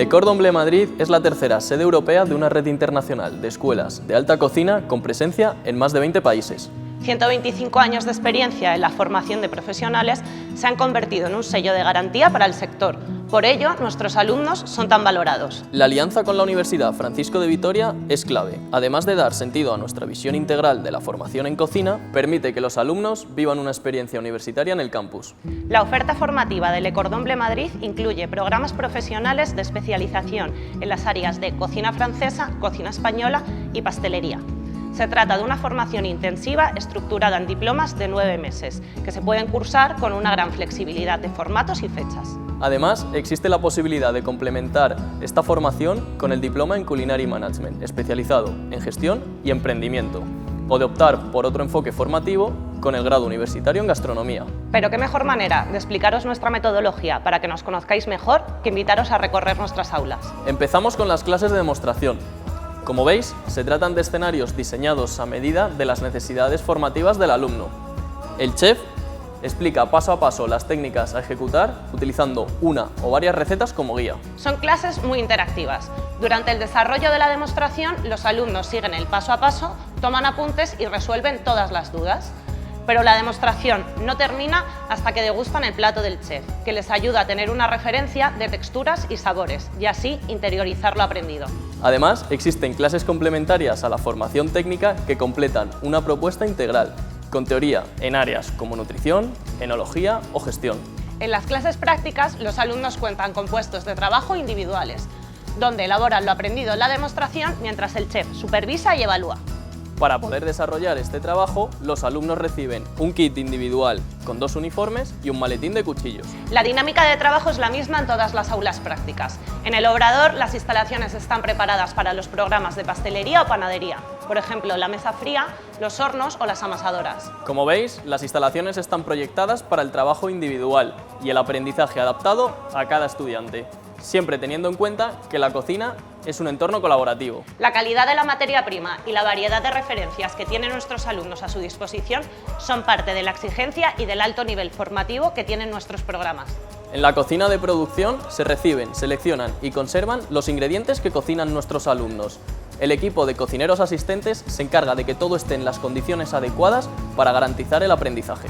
Le Cordon Bleu Madrid es la tercera sede europea de una red internacional de escuelas de alta cocina con presencia en más de 20 países. 125 años de experiencia en la formación de profesionales se han convertido en un sello de garantía para el sector. Por ello, nuestros alumnos son tan valorados. La alianza con la Universidad Francisco de Vitoria es clave. Además de dar sentido a nuestra visión integral de la formación en cocina, permite que los alumnos vivan una experiencia universitaria en el campus. La oferta formativa de Le Cordon Bleu Madrid incluye programas profesionales de especialización en las áreas de cocina francesa, cocina española y pastelería. Se trata de una formación intensiva estructurada en diplomas de 9 meses, que se pueden cursar con una gran flexibilidad de formatos y fechas. Además, existe la posibilidad de complementar esta formación con el diploma en Culinary Management, especializado en gestión y emprendimiento, o de optar por otro enfoque formativo con el grado universitario en gastronomía. Pero qué mejor manera de explicaros nuestra metodología para que nos conozcáis mejor que invitaros a recorrer nuestras aulas. Empezamos con las clases de demostración. Como veis, se tratan de escenarios diseñados a medida de las necesidades formativas del alumno. El chef explica paso a paso las técnicas a ejecutar utilizando una o varias recetas como guía. Son clases muy interactivas. Durante el desarrollo de la demostración, los alumnos siguen el paso a paso, toman apuntes y resuelven todas las dudas. Pero la demostración no termina hasta que degustan el plato del chef, que les ayuda a tener una referencia de texturas y sabores y así interiorizar lo aprendido. Además, existen clases complementarias a la formación técnica que completan una propuesta integral, con teoría en áreas como nutrición, enología o gestión. En las clases prácticas, los alumnos cuentan con puestos de trabajo individuales, donde elaboran lo aprendido en la demostración mientras el chef supervisa y evalúa. Para poder desarrollar este trabajo, los alumnos reciben un kit individual con 2 uniformes y un maletín de cuchillos. La dinámica de trabajo es la misma en todas las aulas prácticas. En el obrador, las instalaciones están preparadas para los programas de pastelería o panadería. Por ejemplo, la mesa fría, los hornos o las amasadoras. Como veis, las instalaciones están proyectadas para el trabajo individual y el aprendizaje adaptado a cada estudiante, siempre teniendo en cuenta que la cocina es un entorno colaborativo. La calidad de la materia prima y la variedad de referencias que tienen nuestros alumnos a su disposición son parte de la exigencia y del alto nivel formativo que tienen nuestros programas. En la cocina de producción se reciben, seleccionan y conservan los ingredientes que cocinan nuestros alumnos. El equipo de cocineros asistentes se encarga de que todo esté en las condiciones adecuadas para garantizar el aprendizaje.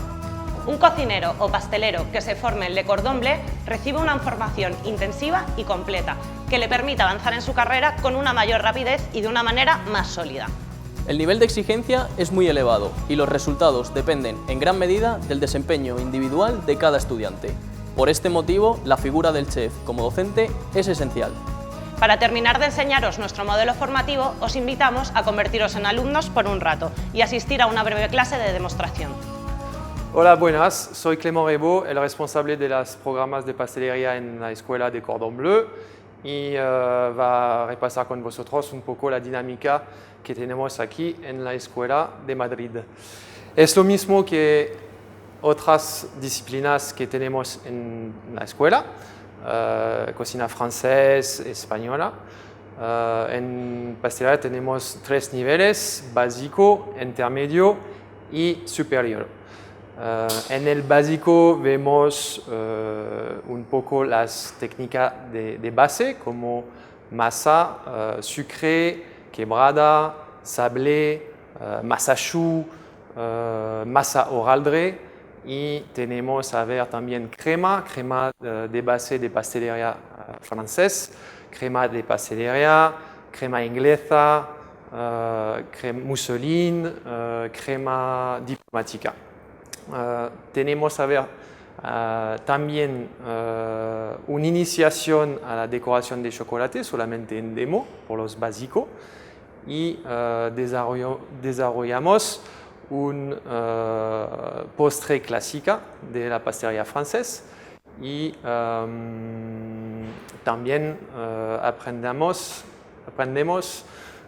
Un cocinero o pastelero que se forme en Le Cordon Bleu recibe una formación intensiva y completa que le permite avanzar en su carrera con una mayor rapidez y de una manera más sólida. El nivel de exigencia es muy elevado y los resultados dependen en gran medida del desempeño individual de cada estudiante. Por este motivo, la figura del chef como docente es esencial. Para terminar de enseñaros nuestro modelo formativo, os invitamos a convertiros en alumnos por un rato y asistir a una breve clase de demostración. Hola, buenas. Soy Clément Rebaud, el responsable de los programas de pastelería en la escuela de Cordon Bleu y va a repasar con vosotros un poco la dinámica que tenemos aquí en la escuela de Madrid. Es lo mismo que otras disciplinas que tenemos en la escuela, cocina francesa, española. En pastelería tenemos 3 niveles, básico, intermedio y superior. En el básico vemos un poco las técnicas de base como masa, sucre, quebrada, sablé, masa choux, masa hojaldre y tenemos a ver también crema de base de pastelería francés, crema de pastelería, crema inglesa, crema mousseline, crema diplomática. Tenemos a ver también una iniciación a la decoración de chocolate, solamente en demo, por los básicos, y desarrollamos un postre clásica de la pastelería francesa y también aprendemos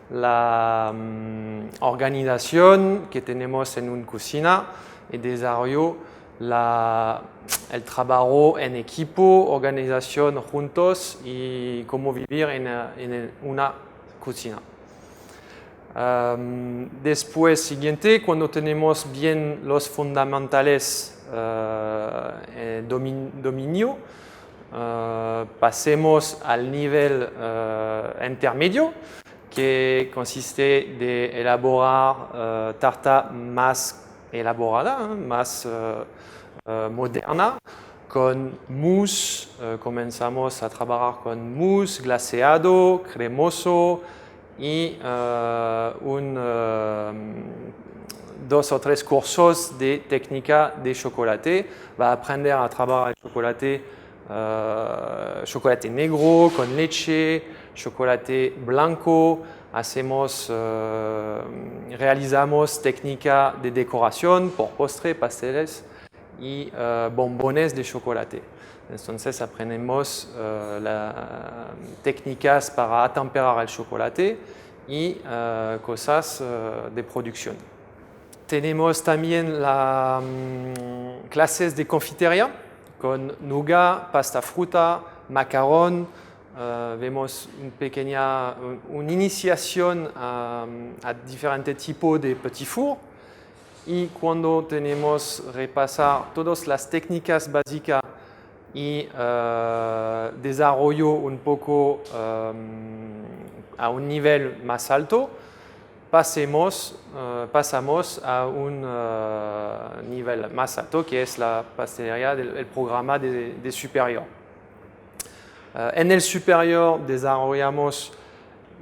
la organización que tenemos en una cocina y desarrollo el trabajo en equipo, organización juntos y cómo vivir en una cocina. Después, siguiente, cuando tenemos bien los fundamentales dominio, pasemos al nivel intermedio, que consiste de elaborar tarta más elaborada, más moderna, con mousse. Comenzamos a trabajar con mousse, glaseado, cremoso y dos o tres cursos de técnica de chocolate. Va a aprender a trabajar el chocolate, chocolate negro con leche, chocolate blanco. Realizamos técnica de decoración por postre, pasteles y bombones de chocolate. Entonces aprendemos las técnicas para atemperar el chocolate y cosas de producción. Tenemos también las clases de confitería con nougat, pasta fruta, macarón. Vemos una iniciación a diferentes tipos de petit four. Y cuando tenemos repasar todas las técnicas básicas y desarrollo un poco a un nivel más alto, pasamos a un nivel más alto, que es la pastelería del programa de superior. En el superior desarrollamos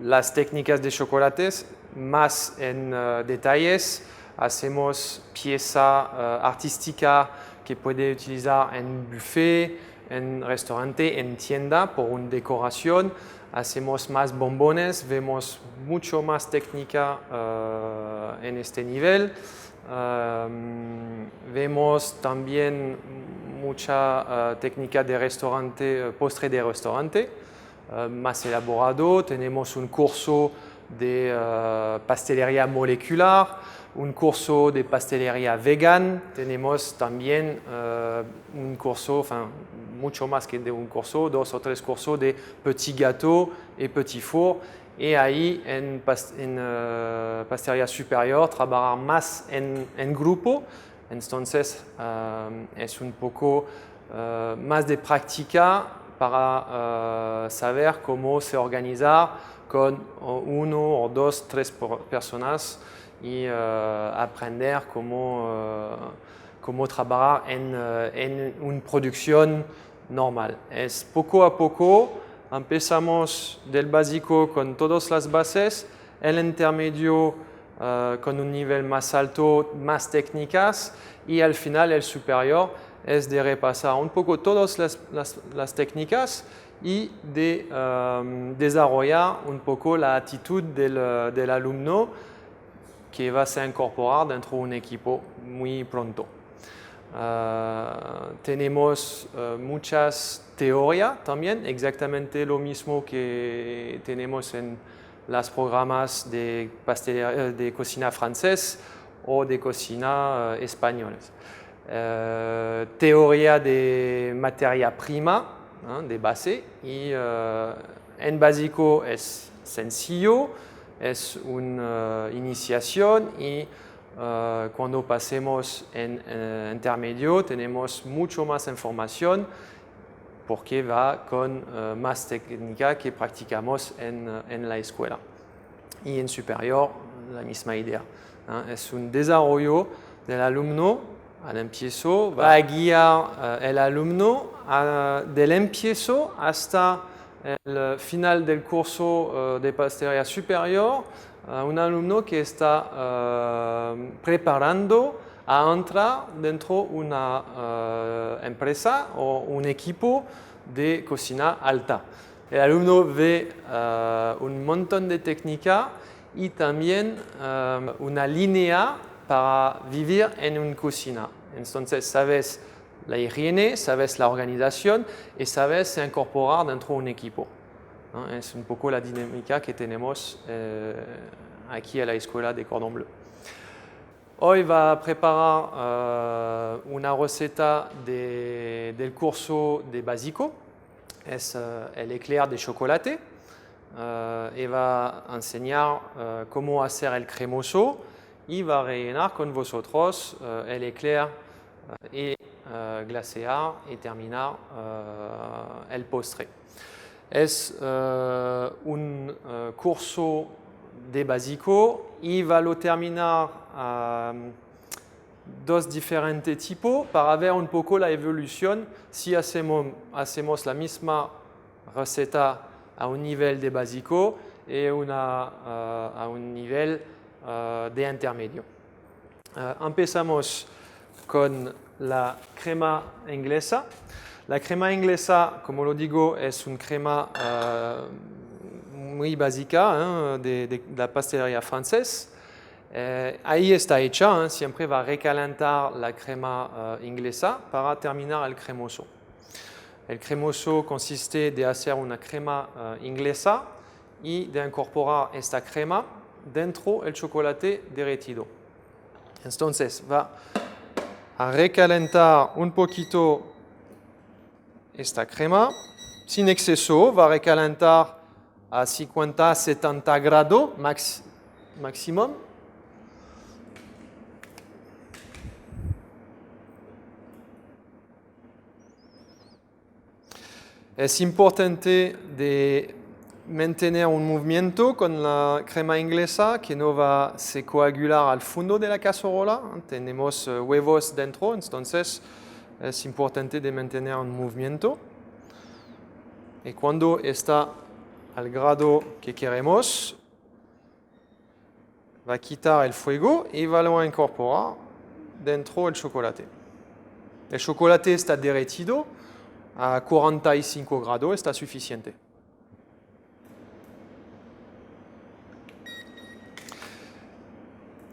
las técnicas de chocolates más en detalles. Hacemos pieza artística que puede utilizar en buffet, en restaurante, en tienda por una decoración. Hacemos más bombones, vemos mucho más técnica en este nivel. Vemos también mucha técnica de restaurante, postre de restaurante, más elaborado. Tenemos un curso de pastelería molecular, un curso de pastelería vegan. Tenemos también un curso, mucho más que de un curso, 2 o 3 cursos de petit gâteau y petit four. Y ahí en pastelería superior trabajar más en grupo. Entonces es un poco más de práctica para saber cómo se organiza con 1 o 2, 3 personas y aprender cómo trabajar en una producción normal. Es poco a poco. Empezamos del básico con todas las bases, el intermedio con un nivel más alto, más técnicas, y al final el superior es de repasar un poco todas las técnicas y de desarrollar un poco la actitud del alumno que va a ser incorporar dentro de un equipo muy pronto. Tenemos muchas teorías también, exactamente lo mismo que tenemos en los programas de cocina francés o de cocina españoles. Teoría de materia prima, de base, y en básico es sencillo, es una iniciación y cuando pasemos en intermedio tenemos mucho más información porque va con más técnica que practicamos en la escuela. Y en superior la misma idea. Es un desarrollo del alumno al empiezo, va a guiar el alumno del empiezo hasta el final del curso de pastelería superior. Un alumno que está preparando a entrar dentro de una empresa o un equipo de cocina alta. El alumno ve un montón de técnica y también una línea para vivir en una cocina. Entonces sabes la higiene, sabes la organización y sabes incorporar dentro de un equipo. Es un poco la dinámica que tenemos aquí en la escuela de Cordon Bleu. Hoy va a preparar una receta del curso de básico, es el éclair de chocolate, y va a enseñar cómo hacer el cremoso y va a rellenar con vosotros el éclair y glasear y terminar el postre. Es un curso de básico y va a terminar dos diferentes tipos para ver un poco la evolución si hacemos la misma receta a un nivel de básico y a un nivel de intermedio. Empezamos con la crema inglesa. La crema inglesa, como lo digo, es una crema muy básica de la pastelería francesa. Ahí está hecha, siempre va a recalentar la crema inglesa para terminar el cremoso. El cremoso consiste de hacer una crema inglesa y de incorporar esta crema dentro del chocolate derretido. Entonces va a recalentar un poquito esta crema, sin exceso, va a recalentar a 50-70 grados máximo. Es importante de mantener un movimiento con la crema inglesa que no va a se coagular al fondo de la cacerola. Tenemos huevos dentro, entonces es importante de mantener un movimiento. Y cuando está al grado que queremos, va a quitar el fuego y va a incorporar dentro el chocolate. El chocolate está derretido a 45 grados, está suficiente.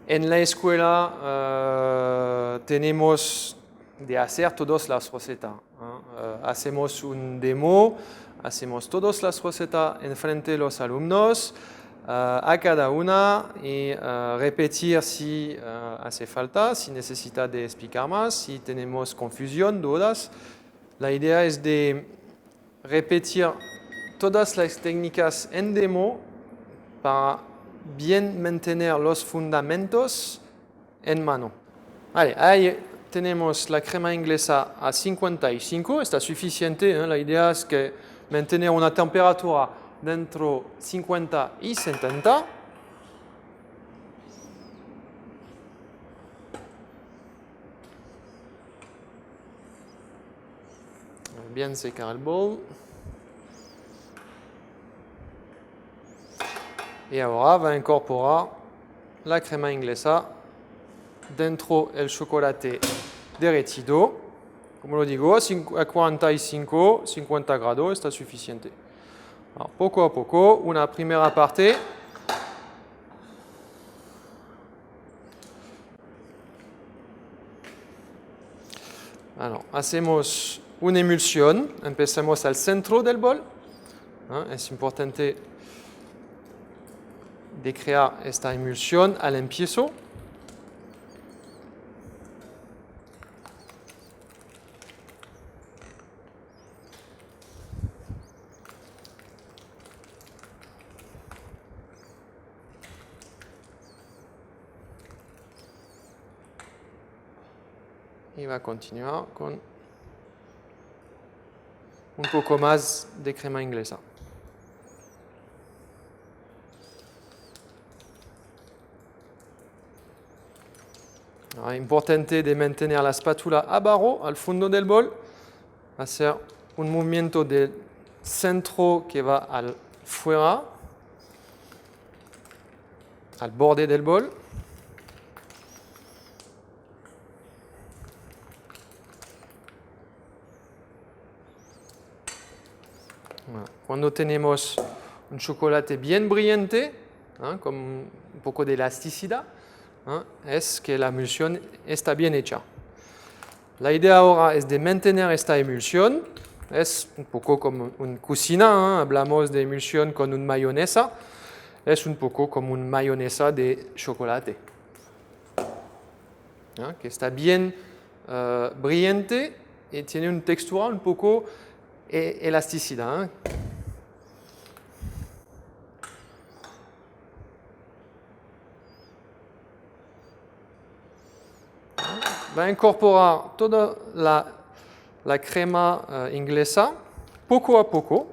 En la escuela tenemos de hacer todas las recetas. Hacemos un demo, hacemos todas las recetas en frente de los alumnos, a cada una y repetir si hace falta, si necesita de explicar más, si tenemos confusión, dudas. La idea es de repetir todas las técnicas en demo para bien mantener los fundamentos en mano. Vale, ahí tenemos la crema inglesa a 55, está suficiente. La idea es que mantener una temperatura dentro 50 y 70. Bien secar el bol. Y ahora va a incorporar la crema inglesa dentro del chocolate derretido. Como lo digo, a 45-50 grados está suficiente. Alors, poco a poco, una primera parte. Alors, hacemos una emulsión. Empezamos al centro del bol. Es importante de crear esta emulsión al empiezo. Y va a continuar con un poco más de crema inglesa. Es importante de mantener la espátula abajo, al fondo del bol, hacer un movimiento del centro que va al fuera, al borde del bol. Cuando tenemos un chocolate bien brillante, con un poco de elasticidad, es que la emulsión está bien hecha. La idea ahora es de mantener esta emulsión. Es un poco como una cocina, hablamos de emulsión con una mayonesa. Es un poco como una mayonesa de chocolate, que está bien brillante y tiene una textura un poco elasticidad. va a incorporar toda la crema inglesa poco a poco.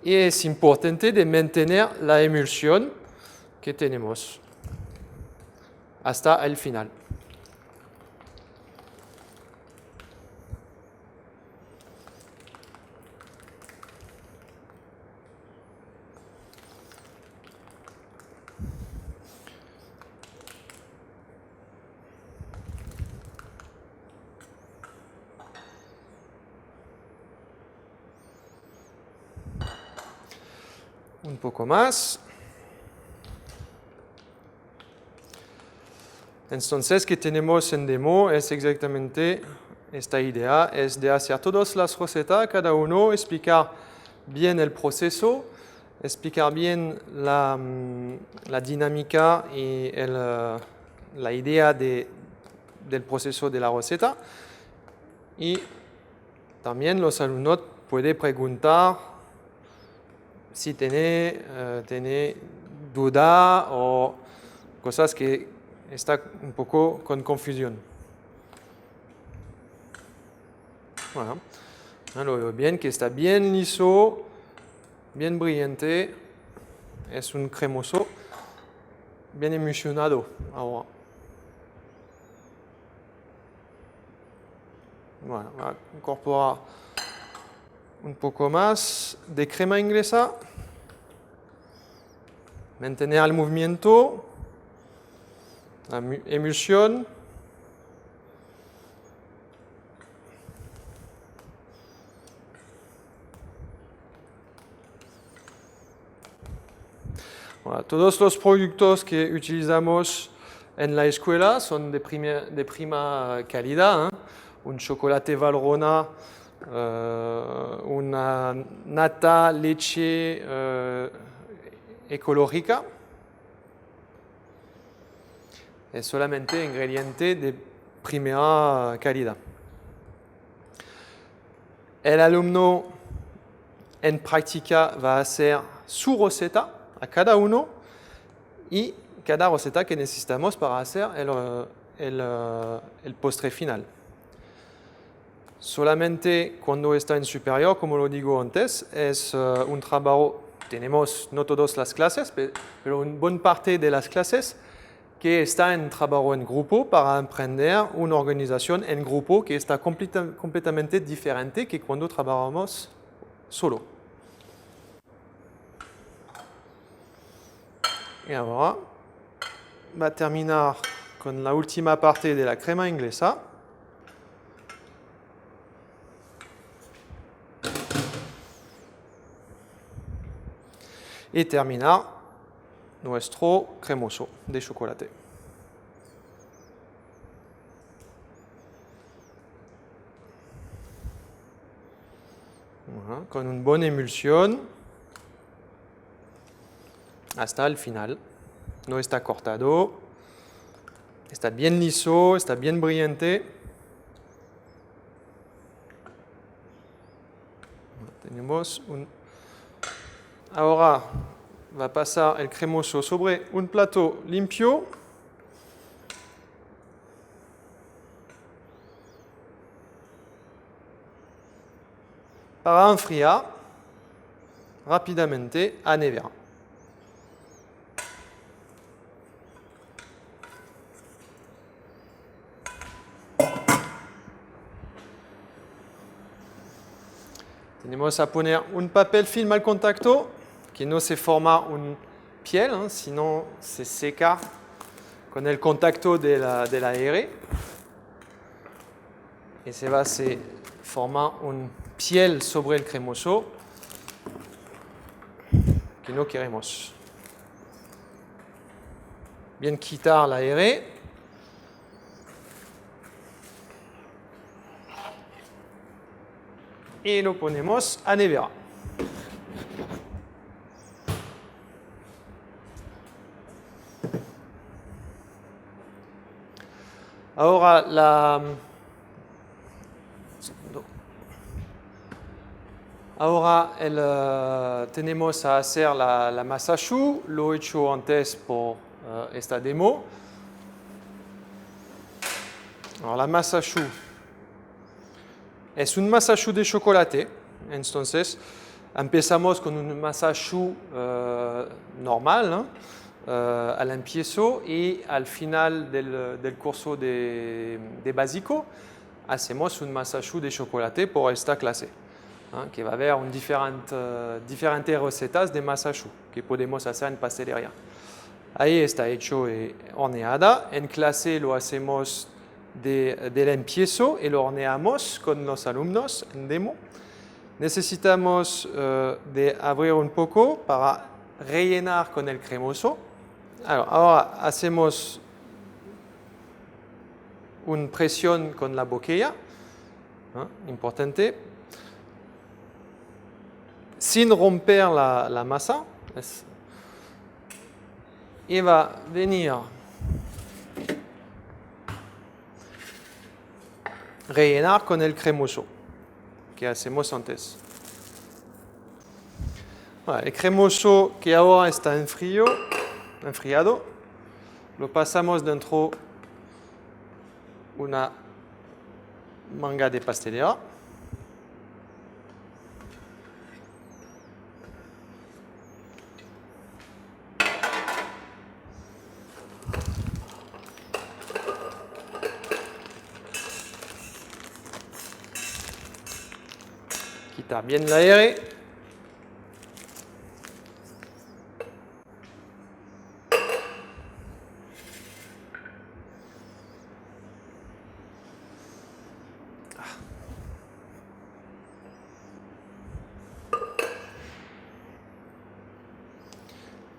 Y es importante de mantener la emulsión que tenemos hasta el final. Un poco más. Entonces, ¿qué tenemos en demo? Es exactamente esta idea, es de hacer todas las recetas, cada uno explicar bien el proceso, explicar bien la dinámica y la idea del proceso de la receta. Y también los alumnos pueden preguntar si tiene duda o cosas que está un poco con confusión. Bueno, lo veo bien, que está bien liso, bien brillante, es un cremoso, bien emulsionado ahora. Bueno, voy a incorporar un poco más de crema inglesa, mantener el movimiento, la emulsión. Bueno, todos los productos que utilizamos en la escuela son de prima calidad, ¿eh? Un chocolate Valrhona, una nata leche ecológica. Es solamente ingrediente de primera calidad. El alumno en práctica va a hacer su receta a cada uno y cada receta que necesitamos para hacer el postre final. Solamente cuando está en superior, como lo digo antes, es un trabajo, tenemos no todas las clases, pero una buena parte de las clases que está en trabajo en grupo para aprender una organización en grupo que está completamente diferente que cuando trabajamos solo. Y ahora va a terminar con la última parte de la crema inglesa. Y terminar nuestro cremoso de chocolate. Voilà, con una buena emulsión hasta el final. No está cortado, está bien liso, está bien brillante. Tenemos un... Ahora va a pasar el cremoso sobre un plato limpio. Para enfriar rápidamente a nevera. Tenemos a poner un papel film al contacto que no se forma una piel, ¿eh? Sino se seca con el contacto del aire. Y se va a formar una piel sobre el cremoso que no queremos. Bien quitar el aire. Y lo ponemos a nevera. Ahora tenemos a hacer la masa choux, lo he hecho antes por esta demo. Alors la masa choux es un masa choux de chocolate. Entonces empezamos con un masa choux normal, ¿no? Al empiezo y al final del curso de básico hacemos un masa choux de chocolate por esta clase, ¿no? Que va a haber diferentes recetas de masa choux que podemos hacer en pastelería. Ahí está hecho y horneada. En clase lo hacemos del empiezo y lo horneamos con los alumnos en demo. Necesitamos de abrir un poco para rellenar con el cremoso. Ahora hacemos una presión con la boquilla, ¿no? Importante, sin romper la masa. Y va a venir rellenar con el cremoso que hacemos antes. Bueno, el cremoso que ahora está enfriado, lo pasamos dentro una manga de pastelera. Quita bien el aire.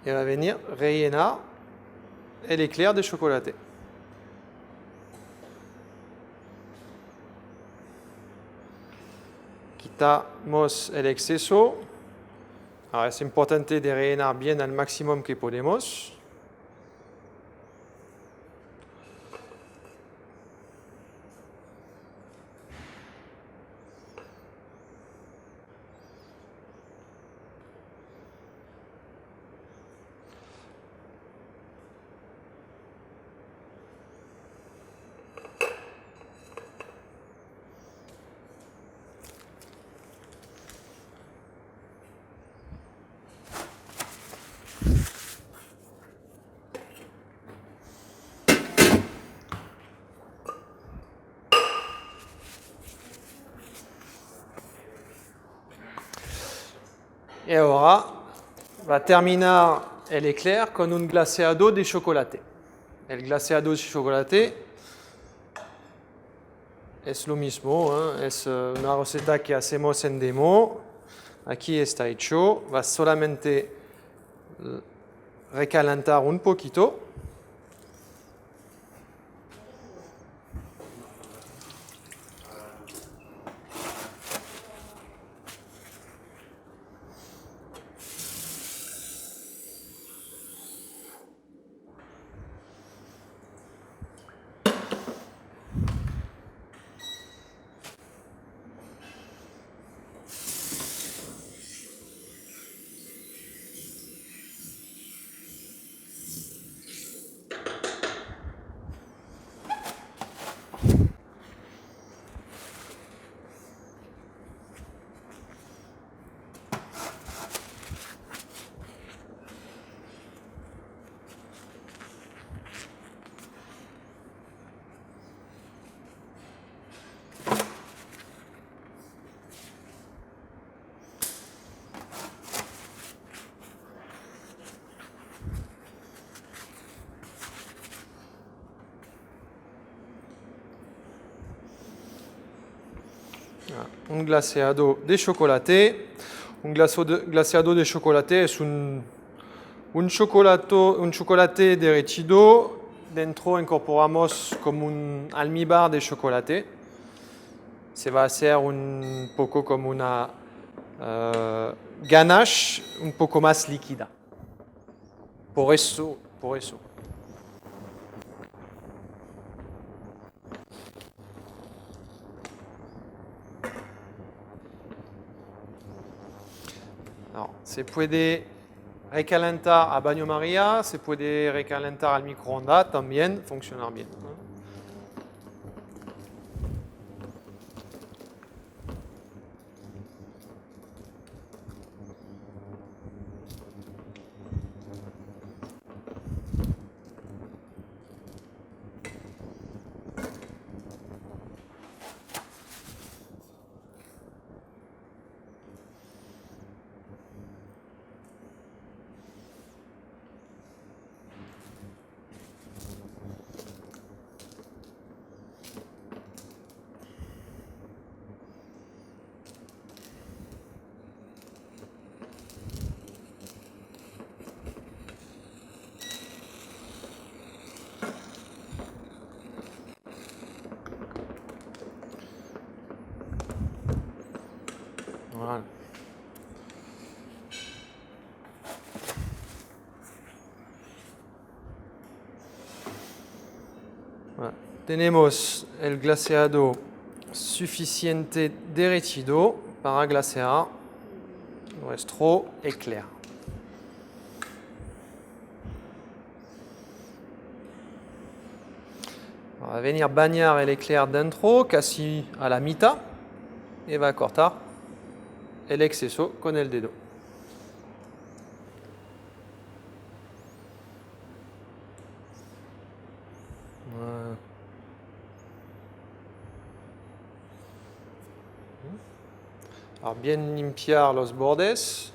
Y va a venir rellenar el éclair de chocolate. Quitamos el exceso. Ahora es importante de rellenar bien al máximo que podemos. Y ahora va a terminar el éclair con un glaseado de chocolate. El glaseado de chocolate es lo mismo, ¿eh? Es una receta que hacemos en demo. Aquí está hecho. Va solamente recalentar un poquito. Un glaseado de chocolate. Un glaseado de chocolate es un chocolate derretido. Dentro incorporamos como un almíbar de chocolate. Se va a hacer un poco como una ganache un poco más líquida. Por eso. No, se puede recalentar a baño María, se puede recalentar al microondas, también funcionar bien. Voilà. Voilà. Tenemos el glaseado suficiente derretido para glasear nuestro éclair. Va a venir bañar el éclair dentro casi a la mitad y va a cortar el exceso con el dedo. Voilà. Alors bien limpiar los bordes.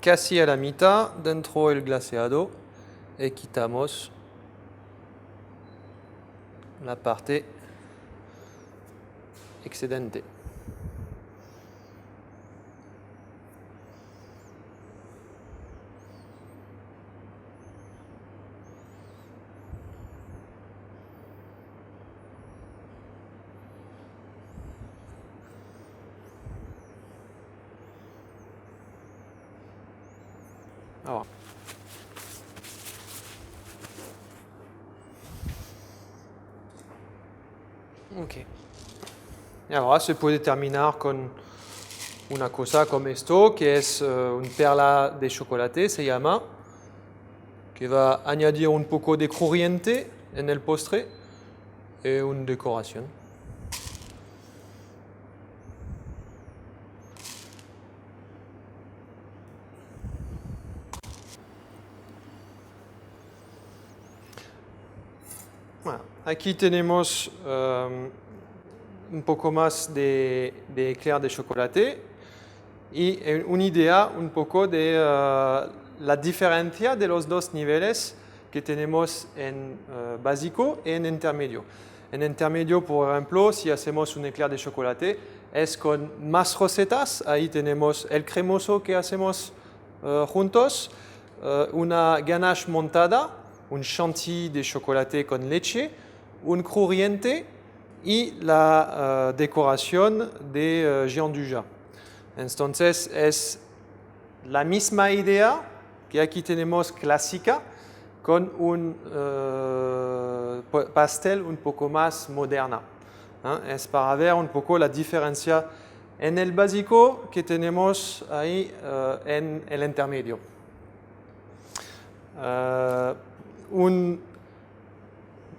Casi a la mitad dentro el glaseado y quitamos la parte excedente. Alors. Ok. Y ahora se puede terminar con una cosa como esto, que es una perla de chocolate, se llama, que va a añadir un poco de crujiente en el postre y una decoración. Bueno, aquí tenemos un poco más de éclair de chocolate y una idea un poco de la diferencia de los dos niveles que tenemos en básico y en intermedio. En intermedio, por ejemplo, si hacemos un éclair de chocolate, es con más rosetas. Ahí tenemos el cremoso que hacemos juntos, una ganache montada, un chantilly de chocolate con leche, un crujiente y la decoración de gianduja. Entonces es la misma idea que aquí tenemos clásica con un pastel un poco más moderna. Es para ver un poco la diferencia en el básico que tenemos ahí en el intermedio.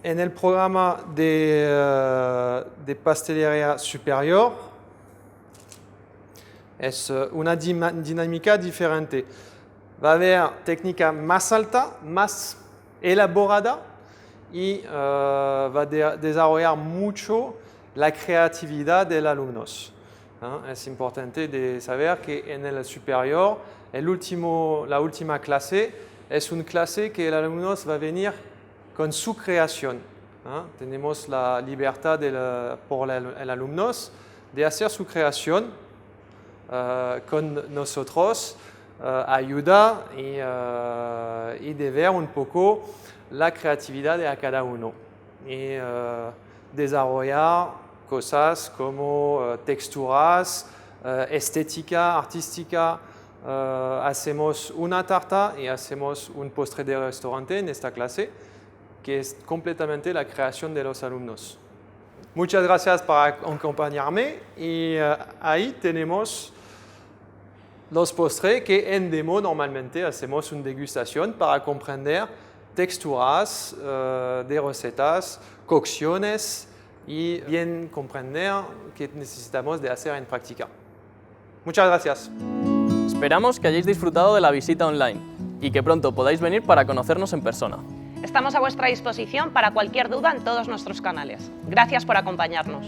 En el programa de pastelería superior es una dinámica diferente. Va a haber técnica más alta, más elaborada y va a desarrollar mucho la creatividad de los alumnos. Es importante de saber que en el superior, la última clase es una clase que el alumno va a venir con su creación. Tenemos la libertad por el alumno de hacer su creación con nosotros, ayuda y de ver un poco la creatividad de cada uno y desarrollar cosas como texturas, estética, artística. Hacemos una tarta y hacemos un postre de restaurante en esta clase, que es completamente la creación de los alumnos. Muchas gracias por acompañarme y ahí tenemos los postres que en demo normalmente hacemos una degustación para comprender texturas de recetas, cocciones y bien comprender qué necesitamos de hacer en práctica. Muchas gracias. Esperamos que hayáis disfrutado de la visita online y que pronto podáis venir para conocernos en persona. Estamos a vuestra disposición para cualquier duda en todos nuestros canales. Gracias por acompañarnos.